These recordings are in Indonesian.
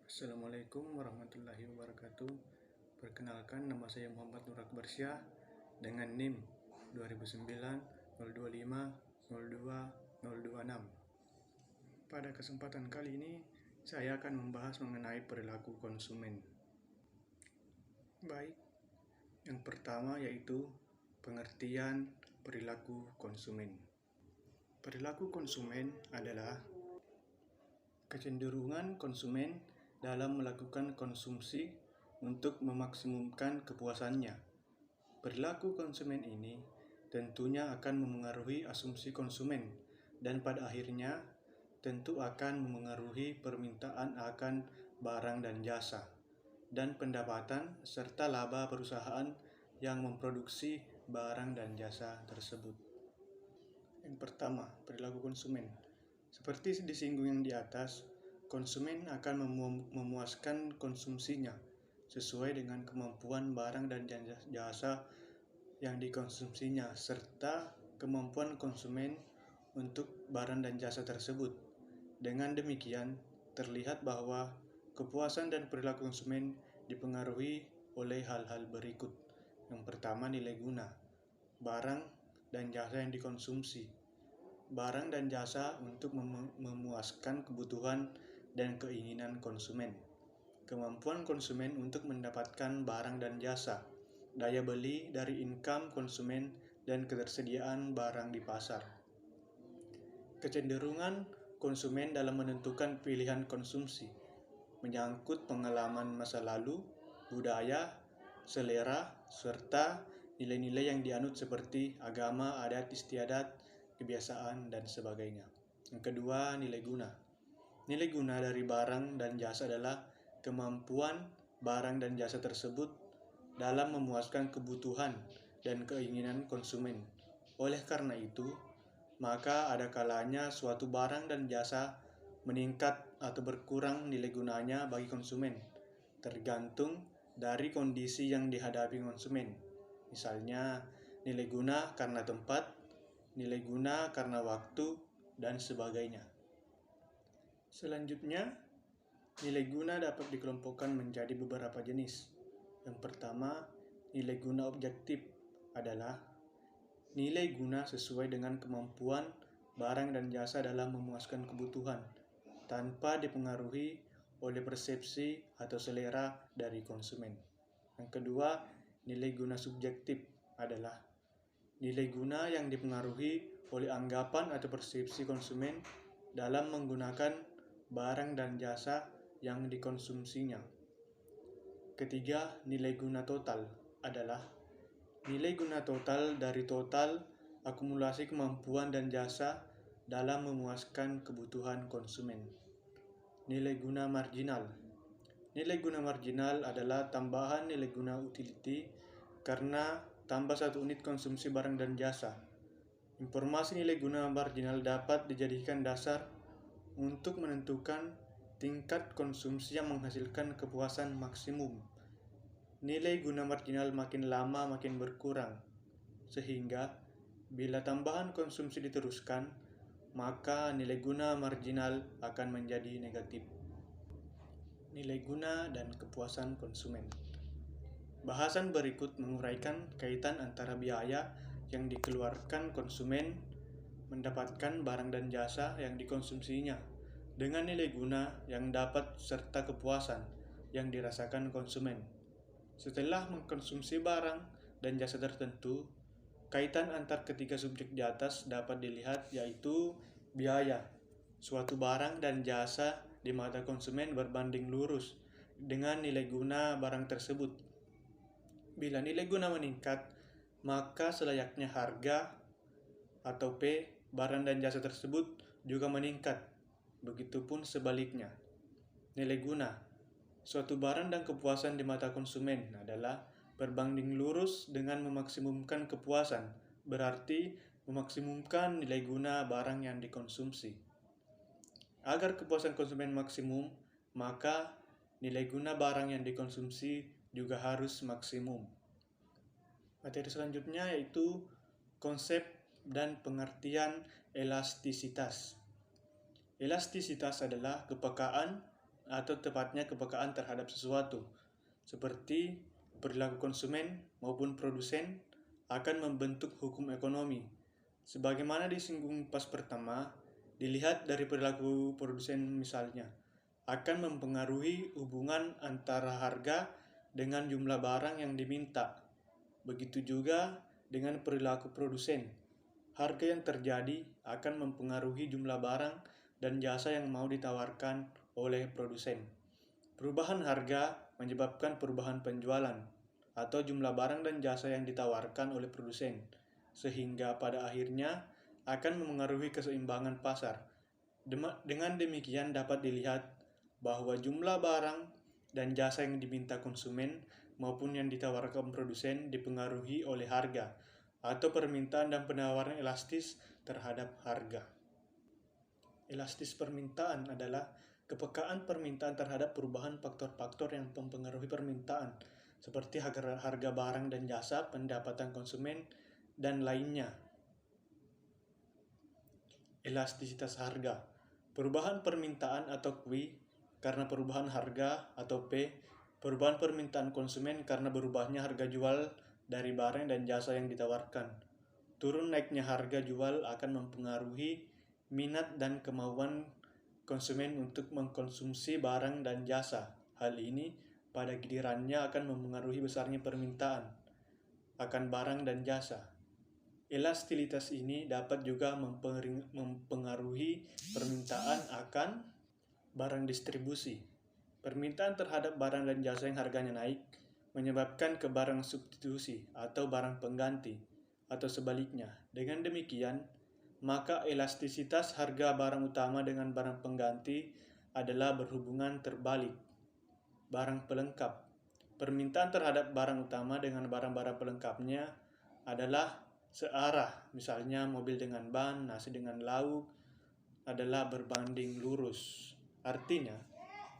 Assalamualaikum warahmatullahi wabarakatuh. Perkenalkan, nama saya Muhammad Nur Akbarsyah dengan NIM 2009 025 02 026. Pada kesempatan kali ini, saya akan membahas mengenai perilaku konsumen. Baik, yang pertama yaitu pengertian perilaku konsumen. Perilaku konsumen adalah kecenderungan konsumen dalam melakukan konsumsi untuk memaksimumkan kepuasannya. Perilaku konsumen ini tentunya akan memengaruhi asumsi konsumen dan pada akhirnya tentu akan memengaruhi permintaan akan barang dan jasa dan pendapatan serta laba perusahaan yang memproduksi barang dan jasa tersebut. Yang pertama, perilaku konsumen. Seperti disinggung yang di atas, konsumen akan memuaskan konsumsinya sesuai dengan kemampuan barang dan jasa yang dikonsumsinya serta kemampuan konsumen untuk barang dan jasa tersebut. Dengan demikian, terlihat bahwa kepuasan dan perilaku konsumen dipengaruhi oleh hal-hal berikut. Yang pertama, nilai guna barang dan jasa yang dikonsumsi. Barang dan jasa untuk memuaskan kebutuhan dan keinginan konsumen. Kemampuan konsumen untuk mendapatkan barang dan jasa. Daya beli dari income konsumen dan ketersediaan barang di pasar. Kecenderungan konsumen dalam menentukan pilihan konsumsi menyangkut pengalaman masa lalu, budaya, selera, serta nilai-nilai yang dianut seperti agama, adat istiadat, kebiasaan, dan sebagainya. Yang kedua, nilai guna. Nilai guna dari barang dan jasa adalah kemampuan barang dan jasa tersebut dalam memuaskan kebutuhan dan keinginan konsumen. Oleh karena itu, maka ada kalanya suatu barang dan jasa meningkat atau berkurang nilai gunanya bagi konsumen, tergantung dari kondisi yang dihadapi konsumen. Misalnya, nilai guna karena tempat, nilai guna karena waktu, dan sebagainya. Selanjutnya, nilai guna dapat dikelompokkan menjadi beberapa jenis. Yang pertama, nilai guna objektif adalah nilai guna sesuai dengan kemampuan barang dan jasa dalam memuaskan kebutuhan tanpa dipengaruhi oleh persepsi atau selera dari konsumen. Yang kedua, nilai guna subjektif adalah nilai guna yang dipengaruhi oleh anggapan atau persepsi konsumen dalam menggunakan barang dan jasa yang dikonsumsinya. Ketiga, nilai guna total adalah nilai guna total dari total akumulasi kemampuan dan jasa dalam memuaskan kebutuhan konsumen. Nilai guna marginal. Nilai guna marginal adalah tambahan nilai guna utility karena tambah satu unit konsumsi barang dan jasa. Informasi nilai guna marginal dapat dijadikan dasar untuk menentukan tingkat konsumsi yang menghasilkan kepuasan maksimum. Nilai guna marginal makin lama makin berkurang, sehingga bila tambahan konsumsi diteruskan, maka nilai guna marginal akan menjadi negatif. Nilai guna dan kepuasan konsumen. Bahasan berikut menguraikan kaitan antara biaya yang dikeluarkan konsumen mendapatkan barang dan jasa yang dikonsumsinya dengan nilai guna yang dapat serta kepuasan yang dirasakan konsumen. Setelah mengkonsumsi barang dan jasa tertentu, kaitan antar ketiga subjek di atas dapat dilihat, yaitu biaya suatu barang dan jasa di mata konsumen berbanding lurus dengan nilai guna barang tersebut. Bila nilai guna meningkat, maka selayaknya harga atau P barang dan jasa tersebut juga meningkat. Begitupun sebaliknya. Nilai guna suatu barang dan kepuasan di mata konsumen adalah berbanding lurus dengan memaksimumkan kepuasan, berarti memaksimumkan nilai guna barang yang dikonsumsi. Agar kepuasan konsumen maksimum, maka nilai guna barang yang dikonsumsi juga harus maksimum. Materi selanjutnya yaitu konsep dan pengertian elastisitas. Elastisitas adalah kepekaan atau tepatnya kepekaan terhadap sesuatu, seperti perilaku konsumen maupun produsen akan membentuk hukum ekonomi. Sebagaimana disinggung pas pertama, dilihat dari perilaku produsen misalnya, akan mempengaruhi hubungan antara harga dengan jumlah barang yang diminta. Begitu juga dengan perilaku produsen. Harga yang terjadi akan mempengaruhi jumlah barang dan jasa yang mau ditawarkan oleh produsen. Perubahan harga menyebabkan perubahan penjualan atau jumlah barang dan jasa yang ditawarkan oleh produsen, sehingga pada akhirnya akan memengaruhi keseimbangan pasar. Dengan demikian dapat dilihat bahwa jumlah barang dan jasa yang diminta konsumen maupun yang ditawarkan produsen dipengaruhi oleh harga atau permintaan dan penawaran elastis terhadap harga. Elastis permintaan adalah kepekaan permintaan terhadap perubahan faktor-faktor yang mempengaruhi permintaan, seperti harga barang dan jasa, pendapatan konsumen, dan lainnya. Elastisitas harga. Perubahan permintaan atau Q karena perubahan harga atau P, perubahan permintaan konsumen karena berubahnya harga jual dari barang dan jasa yang ditawarkan. Turun naiknya harga jual akan mempengaruhi minat dan kemauan konsumen untuk mengkonsumsi barang dan jasa. Hal ini pada gilirannya akan mempengaruhi besarnya permintaan akan barang dan jasa. Elastisitas ini dapat juga mempengaruhi permintaan akan barang distribusi. Permintaan terhadap barang dan jasa yang harganya naik menyebabkan ke barang substitusi atau barang pengganti, atau sebaliknya. Dengan demikian, maka elastisitas harga barang utama dengan barang pengganti adalah berhubungan terbalik. Barang pelengkap. Permintaan terhadap barang utama dengan barang-barang pelengkapnya adalah searah, misalnya mobil dengan ban, nasi dengan lauk, adalah berbanding lurus. Artinya,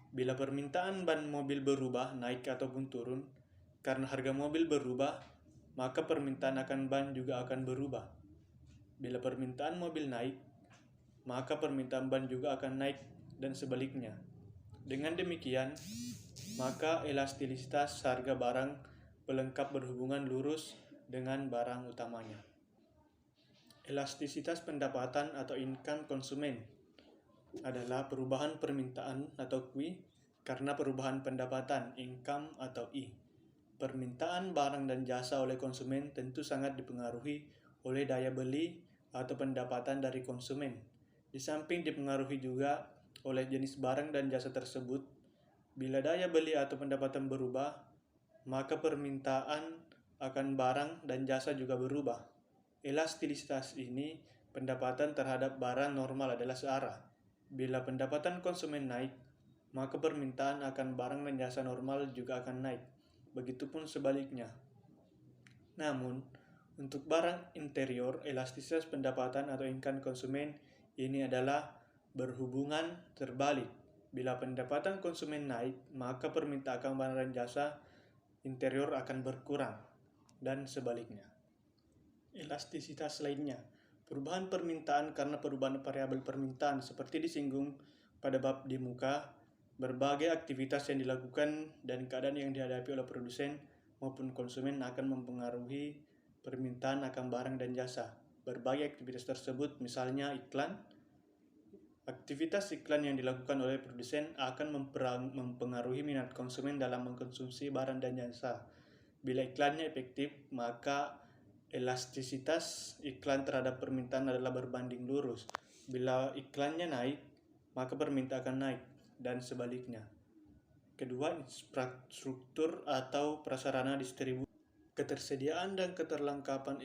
bila permintaan ban mobil berubah, naik ataupun turun, karena harga mobil berubah, maka permintaan akan ban juga akan berubah. Bila permintaan mobil naik, maka permintaan ban juga akan naik, dan sebaliknya. Dengan demikian, maka elastisitas harga barang pelengkap berhubungan lurus dengan barang utamanya. Elastisitas pendapatan atau income konsumen adalah perubahan permintaan atau Q karena perubahan pendapatan, income atau I. Permintaan barang dan jasa oleh konsumen tentu sangat dipengaruhi oleh daya beli atau pendapatan dari konsumen. Di samping dipengaruhi juga oleh jenis barang dan jasa tersebut. Bila daya beli atau pendapatan berubah, maka permintaan akan barang dan jasa juga berubah. Elastisitas ini, pendapatan terhadap barang normal adalah searah. Bila pendapatan konsumen naik, maka permintaan akan barang dan jasa normal juga akan naik. Begitupun sebaliknya. Namun, untuk barang interior, elastisitas pendapatan atau income konsumen ini adalah berhubungan terbalik. Bila pendapatan konsumen naik, maka permintaan akan barang dan jasa interior akan berkurang, dan sebaliknya. Elastisitas lainnya, perubahan permintaan karena perubahan variabel permintaan seperti disinggung pada bab di muka. Berbagai aktivitas yang dilakukan dan keadaan yang dihadapi oleh produsen maupun konsumen akan mempengaruhi permintaan akan barang dan jasa. Berbagai aktivitas tersebut misalnya iklan. Aktivitas iklan yang dilakukan oleh produsen akan mempengaruhi minat konsumen dalam mengkonsumsi barang dan jasa. Bila iklannya efektif, maka elastisitas iklan terhadap permintaan adalah berbanding lurus. Bila iklannya naik, maka permintaan akan naik, dan sebaliknya. Kedua, infrastruktur atau prasarana distribusi. Ketersediaan dan keterlengkapan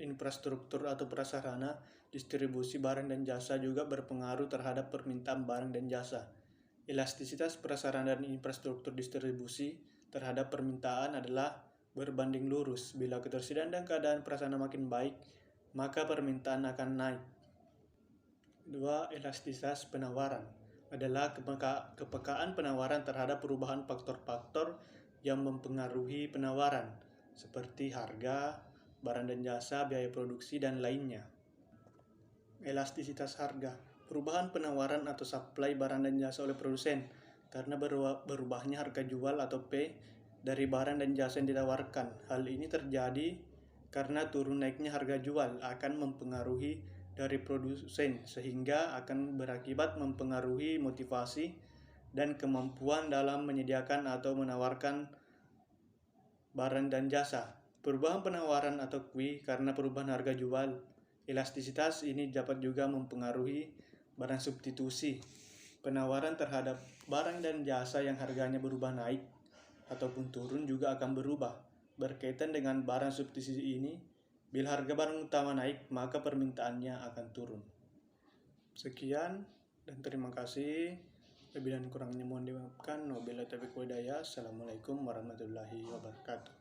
infrastruktur atau prasarana distribusi barang dan jasa juga berpengaruh terhadap permintaan barang dan jasa. Elastisitas prasarana dan infrastruktur distribusi terhadap permintaan adalah berbanding lurus. Bila ketersediaan dan keadaan prasarana makin baik, maka permintaan akan naik. 2. Elastisitas penawaran adalah kepekaan penawaran terhadap perubahan faktor-faktor yang mempengaruhi penawaran, seperti harga, barang dan jasa, biaya produksi, dan lainnya. Elastisitas harga, perubahan penawaran atau supply barang dan jasa oleh produsen karena berubahnya harga jual atau P dari barang dan jasa yang ditawarkan. Hal ini terjadi karena turun naiknya harga jual akan mempengaruhi dari produsen, sehingga akan berakibat mempengaruhi motivasi dan kemampuan dalam menyediakan atau menawarkan barang dan jasa. Perubahan penawaran atau QI karena perubahan harga jual. Elastisitas ini dapat juga mempengaruhi barang substitusi. Penawaran terhadap barang dan jasa yang harganya berubah naik ataupun turun juga akan berubah. Berkaitan dengan barang substitusi ini, bila harga barang utama naik, maka permintaannya akan turun. Sekian dan terima kasih. Lebih dan kurangnya mohon dimaafkan. Wabillahi taufiq wal hidayah. Assalamualaikum warahmatullahi wabarakatuh.